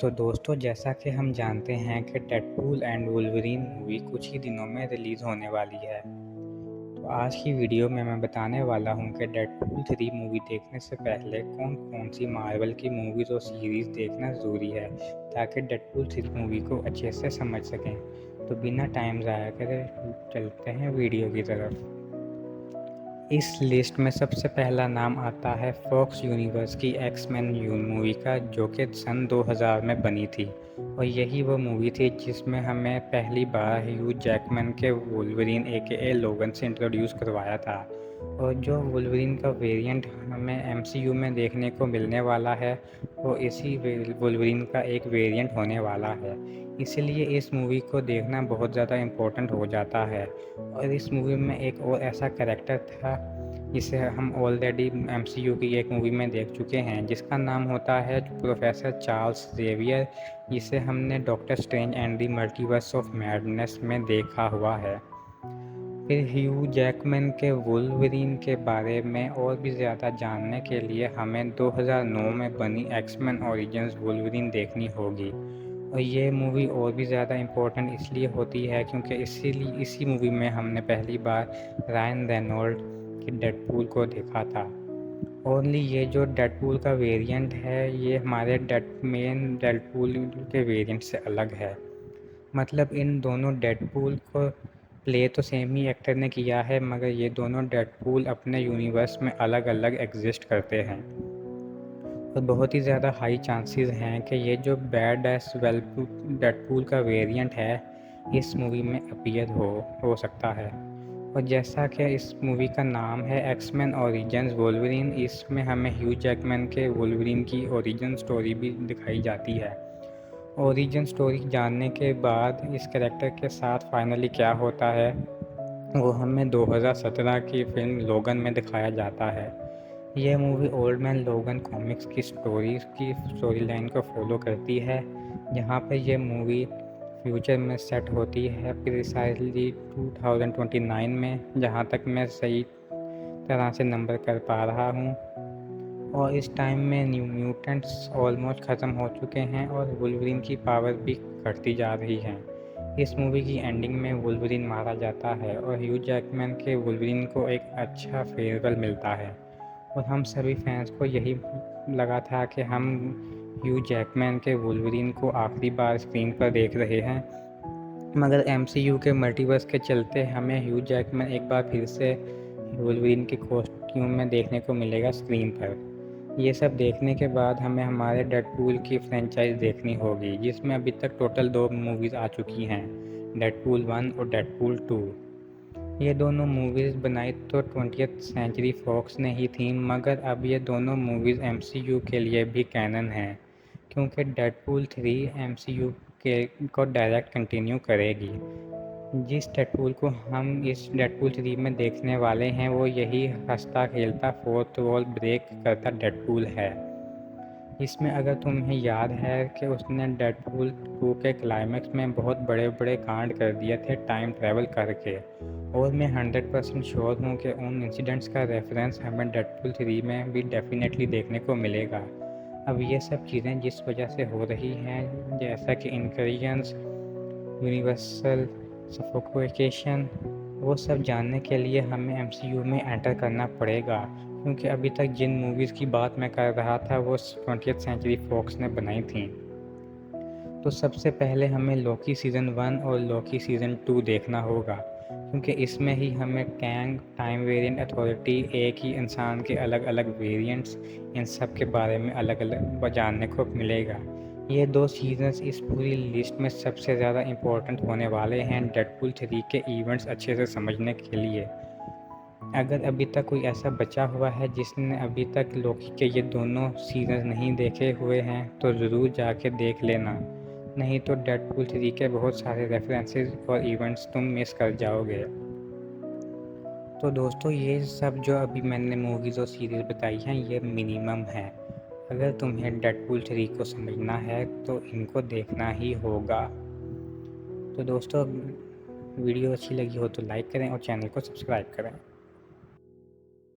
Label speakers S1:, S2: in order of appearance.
S1: तो दोस्तों, जैसा कि हम जानते हैं कि डेडपूल एंड वुल्वरीन मूवी कुछ ही दिनों में रिलीज़ होने वाली है। तो आज की वीडियो में मैं बताने वाला हूं कि डेडपूल 3 मूवी देखने से पहले कौन-कौन सी मार्वल की मूवीज़ और सीरीज़ देखना ज़रूरी है, ताकि डेडपूल 3 मूवी को अच्छे से समझ सकें। तो बिना टाइम ज़ाया करे चलते हैं वीडियो की तरफ। इस लिस्ट में सबसे पहला नाम आता है फॉक्स यूनिवर्स की एक्स-मैन मूवी का, जो कि सन 2000 में बनी थी और यही वो मूवी थी जिसमें हमें पहली बार ह्यू जैकमैन के वुल्वरीन एकेए लोगन से इंट्रोड्यूस करवाया था। और जो वुल्वरीन का वेरिएंट हमें एमसीयू में देखने को मिलने वाला है, वो इसी वुल्वरीन का एक वेरिएंट होने वाला है। इसलिए इस मूवी को देखना बहुत ज़्यादा इम्पोर्टेंट हो जाता है। और इस मूवी में एक और ऐसा कैरेक्टर था जिसे हम ऑलरेडी एमसीयू की एक मूवी में देख चुके हैं, जिसका नाम होता है प्रोफेसर चार्ल्स जेवियर, जिसे हमने doctor strange and the multiverse of madness में देखा हुआ है। फिर ह्यू जैकमैन के वुल्वरीन के बारे में और भी ज़्यादा जानने के लिए हमें 2009 में बनी एक्स-मैन ओरिजिन्स वुल्वरीन देखनी होगी। और ये मूवी और भी ज़्यादा इम्पोर्टेंट इसलिए होती है क्योंकि इसी मूवी में हमने पहली बार रायन रेनॉल्ड के डेडपूल को देखा था। ओनली ये जो डेडपूल का वेरिएंट है, ये हमारे मेन डेडपूल के वेरिएंट से अलग है। मतलब इन दोनों डेडपूल को प्ले तो सेम ही एक्टर ने किया है, मगर ये दोनों डेडपूल अपने यूनिवर्स में अलग अलग एग्जिस्ट करते हैं। और बहुत ही ज़्यादा हाई चांसेस हैं कि ये जो बैड एस डेडपूल का वेरिएंट है, इस मूवी में अपीयर हो सकता है। और जैसा कि इस मूवी का नाम है एक्स-मैन ओरिजिन्स वुल्वरीन, इसमें हमें ह्यू जैकमैन के वुल्वरीन की ओरिजिन स्टोरी भी दिखाई जाती है। ओरिजिन स्टोरी जानने के बाद इस कैरेक्टर के साथ फाइनली क्या होता है, वो हमें 2017 की फिल्म लोगन में दिखाया जाता है। यह मूवी ओल्ड मैन लोगन कॉमिक्स की स्टोरी लाइन को फॉलो करती है, जहाँ पर यह मूवी फ्यूचर में सेट होती है प्रिसाइजली 2029 में, जहाँ तक मैं सही तरह से नंबर कर पा रहा हूँ। और इस टाइम में न्यू म्यूटेंट्स ऑलमोस्ट ख़त्म हो चुके हैं और वुल्वरीन की पावर भी घटती जा रही है। इस मूवी की एंडिंग में वुल्वरीन मारा जाता है और ह्यू जैकमैन के वुल्वरीन को एक अच्छा फेयरवेल मिलता है। और हम सभी फैंस को यही लगा था कि हम ह्यू जैकमैन के वुल्वरीन को आखिरी बार स्क्रीन पर देख रहे हैं, मगर एमसीयू के मल्टीवर्स के चलते हमें ह्यू जैकमैन एक बार फिर से वुल्वरीन के कॉस्ट्यूम में देखने को मिलेगा स्क्रीन पर। ये सब देखने के बाद हमें हमारे डेडपूल की फ्रेंचाइज देखनी होगी, जिसमें अभी तक टोटल 2 मूवीज़ आ चुकी हैं, डेडपूल 1 और डेडपूल 2। ये दोनों मूवीज़ बनाई तो 20th सेंचुरी फॉक्स ने ही थी, मगर अब ये दोनों मूवीज़ एमसीयू के लिए भी कैनन हैं, क्योंकि डेडपूल 3 एमसीयू के को डायरेक्ट कंटिन्यू करेगी। जिस डेडपूल को हम इस डेडपूल 3 में देखने वाले हैं, वो यही हंसता खेलता फोर्थ वॉल ब्रेक करता डेडपूल है। इसमें अगर तुम्हें याद है कि उसने डेडपूल 2 के क्लाइमैक्स में बहुत बड़े बड़े कांड कर दिए थे टाइम ट्रैवल करके, और मैं 100% श्योर हूँ कि उन इंसिडेंट्स का रेफरेंस हमें डेडपूल 3 में भी डेफिनेटली देखने को मिलेगा। अब ये सब चीज़ें जिस वजह से हो रही हैं, जैसा कि इनकरियंस, यूनिवर्सल सफोकेशन, वो सब जानने के लिए हमें एमसीयू में एंटर करना पड़ेगा, क्योंकि अभी तक जिन मूवीज़ की बात मैं कर रहा था वो 20th सेंचुरी फॉक्स ने बनाई थी। तो सबसे पहले हमें लोकी सीज़न 1 और लोकी सीज़न 2 देखना होगा, क्योंकि इसमें ही हमें कैंग, टाइम वेरिएंट अथॉरिटी, एक ही इंसान के अलग अलग वेरिएंट्स, इन सब के बारे में अलग अलग जानने को मिलेगा। ये 2 सीजन्स इस पूरी लिस्ट में सबसे ज़्यादा इम्पोर्टेंट होने वाले हैं डेडपूल 3 के इवेंट्स अच्छे से समझने के लिए। अगर अभी तक कोई ऐसा बचा हुआ है जिसने अभी तक लोकी के ये दोनों सीजन्स नहीं देखे हुए हैं, तो ज़रूर जाके देख लेना, नहीं तो डेडपूल 3 के बहुत सारे रेफरेंसेस और इवेंट्स तुम मिस कर जाओगे। तो दोस्तों, ये सब जो अभी मैंने मूवीज़ और सीरीज़ बताई हैं, ये मिनिमम है। अगर तुम्हें डेडपूल 3 को समझना है तो इनको देखना ही होगा। तो दोस्तों, वीडियो अच्छी लगी हो तो लाइक करें और चैनल को सब्सक्राइब करें।